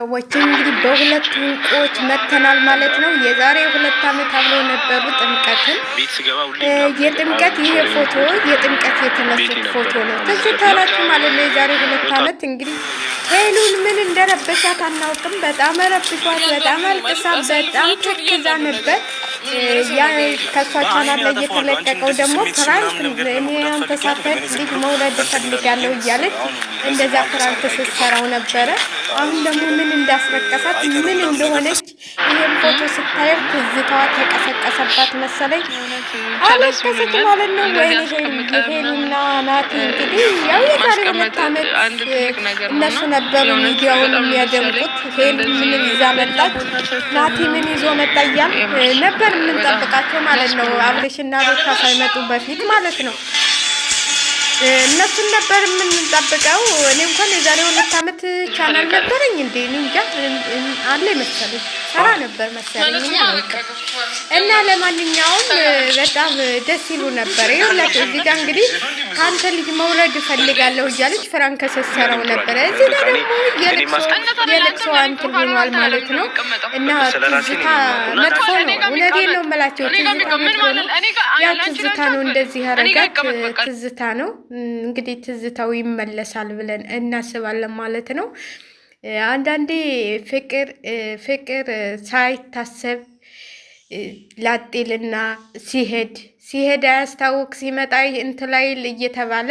ሰዎች እንግዲህ በሁለት እንቁዎች መተናል ማለት ነው። የዛሬ 2 ዓመት አብረው ነበሩ ጥምቀትን። የጥምቀት ይሄ ፎቶ የጥምቀት የተነሱት ፎቶ ነው። ትዝታላችሁ ማለት ነው። የዛሬ 2 ዓመት እንግዲህ ሄሉን ምን እንደረበሻት አናውቅም። በጣም ረብሿት፣ በጣም አልቅሳ፣ በጣም ተክዛ ነበር። ያ ከሷ ቻናል ላይ የተለቀቀው ደግሞ ፍራንክ እኔ አንተ ሳትሄድ ልጅ መውለድ እፈልጋለሁ እያለች እንደዛ ፍራንክ ስትሰራው ነበረ። አሁን ደግሞ ምን እንዳስለቀሳት ምን እንደሆነች ይሄን ፎቶ ስታየው ትዝታዋ ተቀሰቀሰባት መሰለኝ። አለቀሰች ማለት ነው። ወይኔ ሄሉና ናቲ እንግዲህ ያው የዛሬ 2 ዓመት እነሱ ነበሩ ሚዲያውን የሚያደምቁት። ሄሉ ምን ይዛ መጣች፣ ናቲ ምን ይዞ መጣ እያል ነበር የምንጠብቃቸው ማለት ነው። አብሬሽና ሩታ ሳይመጡ በፊት ማለት ነው። እነሱን ነበር የምንጠብቀው። እኔ እንኳን የዛሬ 2 ዓመት ቻናል ነበረኝ እንዴ እንጃ አለ መሰለኝ ሰራ ነበር መሰለኝ እና ለማንኛውም በጣም ደስ ይሉ ነበር። ይኸውላችሁ እዚህ ጋር እንግዲህ ከአንተ ልጅ መውለድ እፈልጋለሁ እያለች ፍራንክ ስትሰራው ነበረ። እዚህ ጋር ደግሞ የልቅሶ እንትን ሆኗል ማለት ነው። እና ትዝታ መጥፎ ነው። እውነቴን ነው የምላቸው። ትዝታ መጥፎ ነው። ያ ትዝታ ነው እንደዚህ ያረጋት ትዝታ ነው። እንግዲህ ትዝታው ይመለሳል ብለን እናስባለን ማለት ነው። አንዳንዴ ፍቅር ሳይታሰብ ላጤልና ሲሄድ አያስታውቅ ሲመጣ እንትን ላይ እየተባለ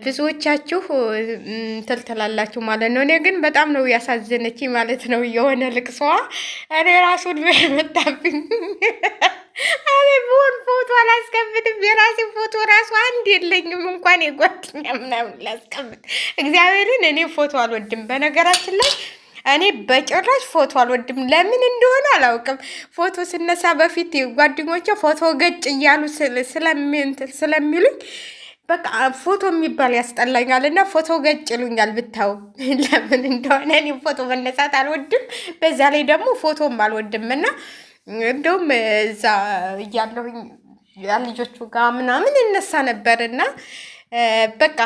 ብዙዎቻችሁ ትልትላላችሁ ማለት ነው። እኔ ግን በጣም ነው ያሳዘነች ማለት ነው። የሆነ ልቅሷዋ እኔ ራሱን መጣብኝ። እኔ ብሆን ፎቶ አላስቀምጥም። የራሴ ፎቶ ራሱ አንድ የለኝም። እንኳን የጓደኛ ምናምን ላስቀምጥ እግዚአብሔርን። እኔ ፎቶ አልወድም በነገራችን ላይ እኔ በጭራሽ ፎቶ አልወድም። ለምን እንደሆነ አላውቅም። ፎቶ ስነሳ በፊት ጓደኞቼ ፎቶ ገጭ እያሉ ስለሚሉኝ በቃ ፎቶ የሚባል ያስጠላኛል እና ፎቶ ገጭ ይሉኛል። ብታው ለምን እንደሆነ እኔ ፎቶ መነሳት አልወድም። በዛ ላይ ደግሞ ፎቶም አልወድም እና እንደውም እዛ እያለሁኝ ልጆቹ ጋር ምናምን እነሳ ነበርና በቃ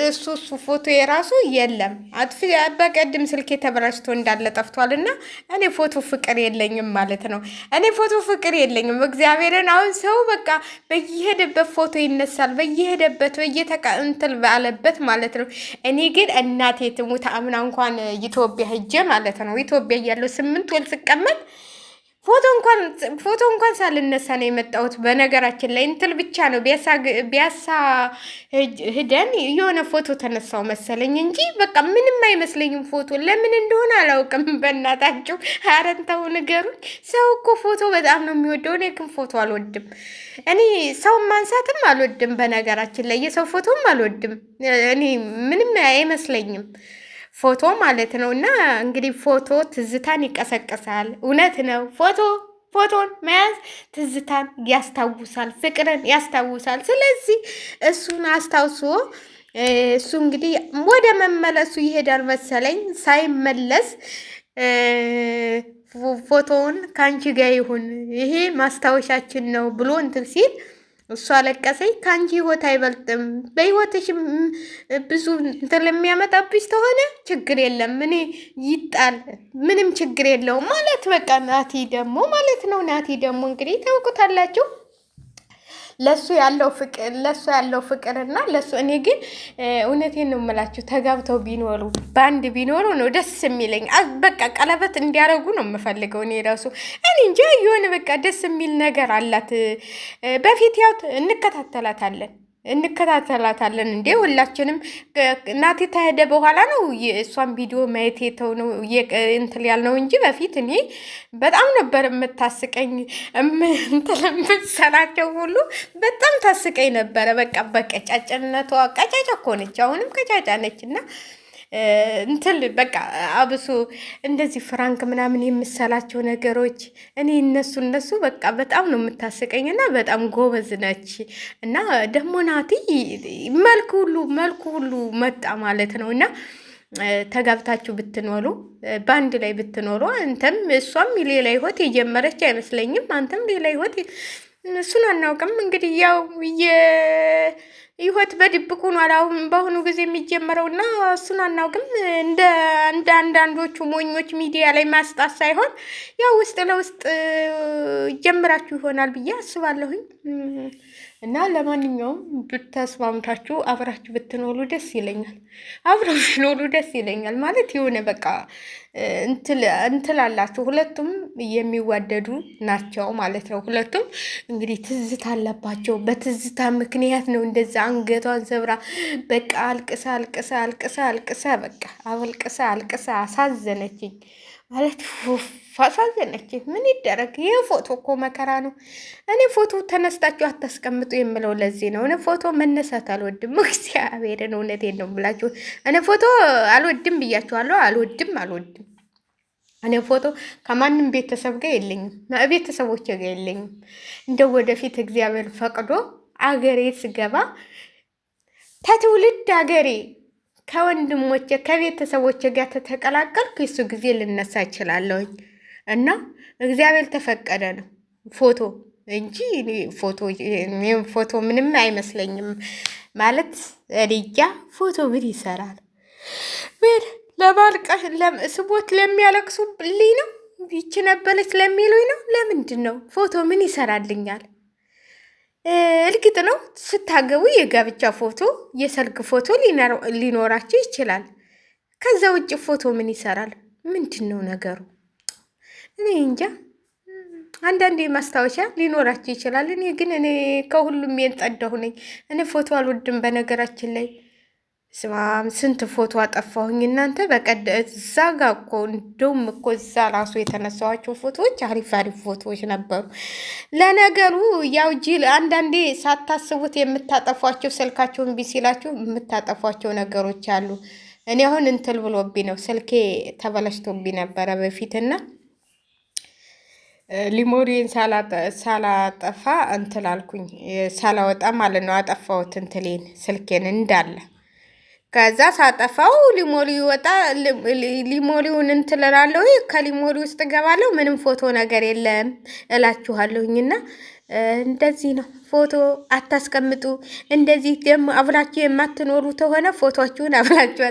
እሱ ፎቶ የራሱ የለም። አጥፊ በቀድም ስልክ ተበላሽቶ እንዳለ ጠፍቷል። እና እኔ ፎቶ ፍቅር የለኝም ማለት ነው። እኔ ፎቶ ፍቅር የለኝም እግዚአብሔርን። አሁን ሰው በቃ በየሄደበት ፎቶ ይነሳል፣ በየሄደበት በየተቀንትል ባለበት ማለት ነው። እኔ ግን እናቴ ትሙት አምና እንኳን ኢትዮጵያ ሄጄ ማለት ነው ኢትዮጵያ እያለሁ 8 ወር ስቀመጥ ፎቶ እንኳን ሳልነሳ ነው የመጣሁት። በነገራችን ላይ እንትል ብቻ ነው ቢያሳ ሂደን የሆነ ፎቶ ተነሳው መሰለኝ እንጂ በቃ ምንም አይመስለኝም ፎቶ። ለምን እንደሆነ አላውቅም። በእናታችሁ አረንተው ንገሩኝ። ሰው እኮ ፎቶ በጣም ነው የሚወደው። እኔ ግን ፎቶ አልወድም። እኔ ሰው ማንሳትም አልወድም። በነገራችን ላይ የሰው ፎቶም አልወድም። እኔ ምንም አይመስለኝም ፎቶ ማለት ነው። እና እንግዲህ ፎቶ ትዝታን ይቀሰቅሳል። እውነት ነው። ፎቶን መያዝ ትዝታን ያስታውሳል፣ ፍቅርን ያስታውሳል። ስለዚህ እሱን አስታውሶ እሱ እንግዲህ ወደ መመለሱ ይሄዳል መሰለኝ። ሳይመለስ ፎቶውን ከአንቺ ጋር ይሁን ይሄ ማስታወሻችን ነው ብሎ እንትን ሲል እሷ አለቀሰኝ። ከአንቺ ህይወት አይበልጥም። በህይወትሽ ብዙ እንትን ለሚያመጣብሽ ተሆነ ችግር የለም፣ እኔ ይጣል፣ ምንም ችግር የለውም ማለት በቃ። ናቲ ደግሞ ማለት ነው። ናቲ ደግሞ እንግዲህ ታውቁታላችሁ ለሱ ያለው ፍቅርና ለሱ እኔ ግን እውነቴን ነው የምላችሁ ተጋብተው ቢኖሩ ባንድ ቢኖሩ ነው ደስ የሚለኝ። በቃ ቀለበት እንዲያረጉ ነው የምፈልገው እኔ ራሱ። እኔ እንጃ የሆነ በቃ ደስ የሚል ነገር አላት። በፊት ያው እንከታተላታለን እንዴ ሁላችንም። እናቴ ተሄደ በኋላ ነው እሷን ቪዲዮ ማየት የተው ነው እንትን ያልነው እንጂ በፊት እኔ በጣም ነበር የምታስቀኝ። የምትሰራቸው ሁሉ በጣም ታስቀኝ ነበረ። በቃ በቀጫጭነቷ ቀጫጫ እኮ ነች፣ አሁንም ቀጫጫ ነች። እና እንትን በቃ አብሶ እንደዚህ ፍራንክ ምናምን የምሰላቸው ነገሮች እኔ እነሱ በቃ በጣም ነው የምታስቀኝ እና በጣም ጎበዝ ነች። እና ደግሞ ናቲ መልኩ ሁሉ መጣ ማለት ነው። እና ተጋብታችሁ ብትኖሩ በአንድ ላይ ብትኖሩ አንተም እሷም ሌላ ህይወት የጀመረች አይመስለኝም። አንተም ሌላ ህይወት እሱን አናውቅም። እንግዲህ ያው ህይወት በድብቁ ነው አሁን በአሁኑ ጊዜ የሚጀመረውና እሱን አናውቅም። እንደ አንዳንዶቹ ሞኞች ሚዲያ ላይ ማስጣት ሳይሆን ያው ውስጥ ለውስጥ ጀምራችሁ ይሆናል ብዬ አስባለሁኝ። እና ለማንኛውም ብተስማምታችሁ አብራችሁ ብትኖሩ ደስ ይለኛል። አብረው ብትኖሩ ደስ ይለኛል ማለት የሆነ በቃ እንትላላችሁ ሁለቱም የሚዋደዱ ናቸው ማለት ነው። ሁለቱም እንግዲህ ትዝታ አለባቸው። በትዝታ ምክንያት ነው እንደዛ አንገቷን ሰብራ በቃ አልቅሳ አልቅሳ አልቅሳ አልቅሳ በቃ አልቅሳ አልቅሳ አሳዘነችኝ ማለት አሳዘነችኝ። ምን ይደረግ? ይህ ፎቶ እኮ መከራ ነው። እኔ ፎቶ ተነስታችሁ አታስቀምጡ የምለው ለዚህ ነው። እኔ ፎቶ መነሳት አልወድም። እግዚአብሔርን እውነቴን ነው ብላችሁ እኔ ፎቶ አልወድም ብያችኋለሁ። አልወድም። እኔ ፎቶ ከማንም ቤተሰብ ጋር የለኝም፣ ቤተሰቦች ጋር የለኝም። እንደው ወደፊት እግዚአብሔር ፈቅዶ አገሬ ስገባ ተትውልድ አገሬ ከወንድሞቼ ከቤተሰቦቼ ጋር ተተቀላቀልኩ የሱ ጊዜ ልነሳ እችላለሁኝ። እና እግዚአብሔር ተፈቀደ ነው ፎቶ እንጂ ፎቶ ምንም አይመስለኝም ማለት እልያ ፎቶ ምን ይሰራል? ምን ለማልቀስ ስቦት ለሚያለቅሱልኝ ነው? ይቺ ነበረች ለሚሉኝ ነው? ለምንድን ነው ፎቶ ምን ይሰራልኛል? እርግጥ ነው ስታገቡ የጋብቻ ፎቶ የሰርግ ፎቶ ሊኖራቸው ይችላል። ከዛ ውጭ ፎቶ ምን ይሰራል? ምንድን ነው ነገሩ? እኔ እንጃ። አንዳንዴ ማስታወሻ ሊኖራቸው ይችላል። እኔ ከሁሉም የጸዳሁ ነኝ። እኔ ፎቶ አልወድም በነገራችን ላይ። ስንት ፎቶ አጠፋሁኝ እናንተ። እዛ ጋ እኮ እንደውም እኮ እዛ ራሱ የተነሳኋቸው ፎቶዎች አሪፍ ፎቶዎች ነበሩ። ለነገሩ ያው ጅል አንዳንዴ ሳታስቡት የምታጠፏቸው ስልካቸውን ቢሲላችሁ የምታጠፏቸው ነገሮች አሉ። እኔ አሁን እንትል ብሎብኝ ነው ስልኬ ተበላሽቶብኝ ነበረ በፊትና ሊሞሪን ሳላጠፋ እንትል አልኩኝ ሳላወጣ ማለት ነው። አጠፋሁት እንትሌን ስልኬን እንዳለ። ከዛ ሳጠፋው ሊሞሪ ይወጣ ሊሞሪውን እንትልላለሁ። ከሊሞሪ ውስጥ ገባለሁ ምንም ፎቶ ነገር የለም እላችኋለሁኝና እንደዚህ ነው። ፎቶ አታስቀምጡ። እንደዚህ ደግሞ አብራችሁ የማትኖሩ ተሆነ ፎቶችሁን አብራችሁ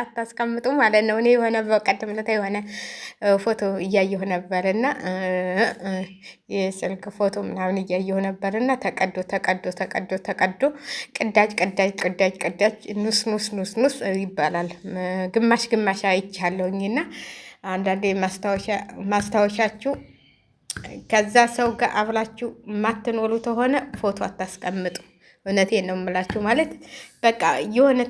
አታስቀምጡ ማለት ነው። እኔ የሆነ በቀደም ዕለት የሆነ ፎቶ እያየሁ ነበርና የስልክ ፎቶ ምናምን እያየሁ ነበርና ተቀዶ ቅዳጅ ኑስ ይባላል። ግማሽ አይቻለሁኝና አንዳንዴ ማስታወሻችሁ ከዛ ሰው ጋር አብላችሁ ማትኖሩ ተሆነ ፎቶ አታስቀምጡ። እውነቴን ነው የምላችሁ። ማለት በቃ የሆነ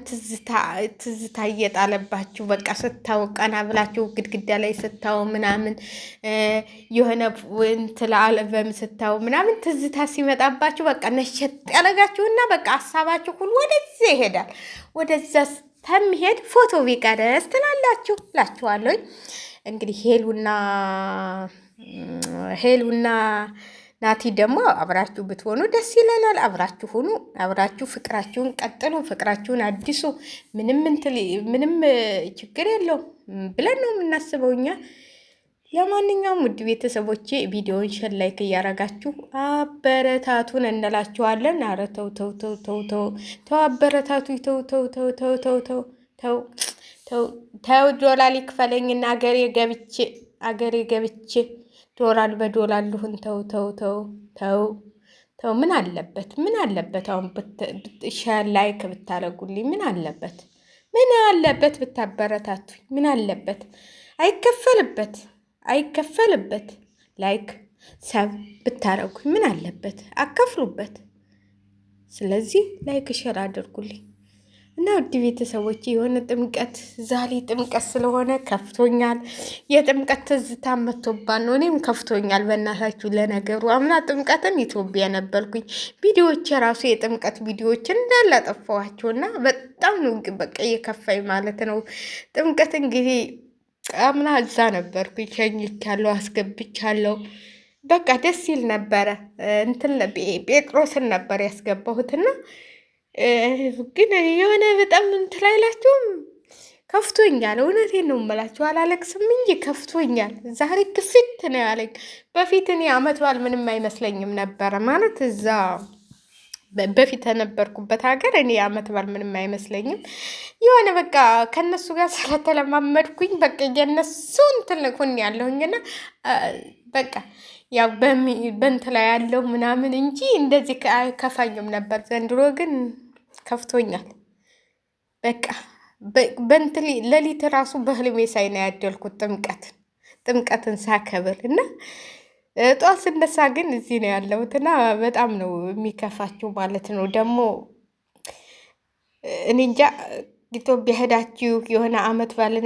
ትዝታ እየጣለባችሁ በቃ ስታው ቀና ብላችሁ ግድግዳ ላይ ስታው ምናምን የሆነ እንትን አልበም ስታው ምናምን ትዝታ ሲመጣባችሁ በቃ ነሸጥ ያለጋችሁና በቃ ሀሳባችሁ ሁሉ ወደዛ ይሄዳል። ወደዛ ተምሄድ ፎቶ ቢቀርስ ትላላችሁ እላችኋለሁ። እንግዲህ ሄሉና ናቲ ደግሞ አብራችሁ ብትሆኑ ደስ ይለናል። አብራችሁ ሁኑ። አብራችሁ ፍቅራችሁን ቀጥሉ። ፍቅራችሁን አድሱ። ምንም ችግር የለውም ብለን ነው የምናስበው እኛ። ለማንኛውም ውድ ቤተሰቦቼ ቪዲዮውን ሸር ላይክ እያረጋችሁ አበረታቱን እንላችኋለን። ኧረ ተው አበረታቱ። ተው ዶላር ይክፈለኝና አገሬ ገብቼ ዶላር በዶላር ልሁን። ተው ምን አለበት አሁን ሸር ላይክ ብታረጉልኝ? ምን አለበት ብታበረታቱኝ? ምን አለበት? አይከፈልበት ላይክ ሰብ ብታረጉኝ ምን አለበት? አከፍሉበት። ስለዚህ ላይክ ሸር አድርጉልኝ እና ውድ ቤተሰቦች የሆነ ዛሬ ጥምቀት ስለሆነ ከፍቶኛል። የጥምቀት ትዝታ መጥቶባን ነው። እኔም ከፍቶኛል በእናታችሁ። ለነገሩ አምና ጥምቀትን ኢትዮጵያ ነበርኩኝ። ቪዲዮዎች የራሱ የጥምቀት ቪዲዮዎች እንዳላጠፋኋቸውና በጣም ነው በቃ የከፋኝ ማለት ነው። ጥምቀት እንግዲህ አምና እዛ ነበርኩኝ። ሸኝቻለሁ፣ አስገብቻለሁ። በቃ ደስ ይል ነበረ። ጴጥሮስን ነበር ያስገባሁትና ግን የሆነ በጣም እንትን አይላችሁም? ከፍቶኛል። እውነቴን ነው የምላችሁ። አላለቅስም እንጂ ከፍቶኛል። ዛሬ ክፍት ነው ያለኝ። በፊት እኔ ዓመት በዓል ምንም አይመስለኝም ነበረ ማለት እዛ በፊት የነበርኩበት ሀገር እኔ አመት በዓል ምንም አይመስለኝም። የሆነ በቃ ከነሱ ጋር ስለተለማመድኩኝ በቃ የነሱ እንትን ሁን ያለሁኝና በቃ ያው በንት ላይ ያለው ምናምን እንጂ እንደዚህ ከፋኝም ነበር። ዘንድሮ ግን ከፍቶኛል። በቃ በንት ሌሊት ራሱ በህልሜ ሳይ ነው ያደልኩት ጥምቀትን ሳከብር እና ጠዋት ስነሳ ግን እዚህ ነው ያለሁት እና በጣም ነው የሚከፋችሁ ማለት ነው። ደግሞ እኔ እንጃ ኢትዮጵያ ሄዳችሁ የሆነ አመት ባልን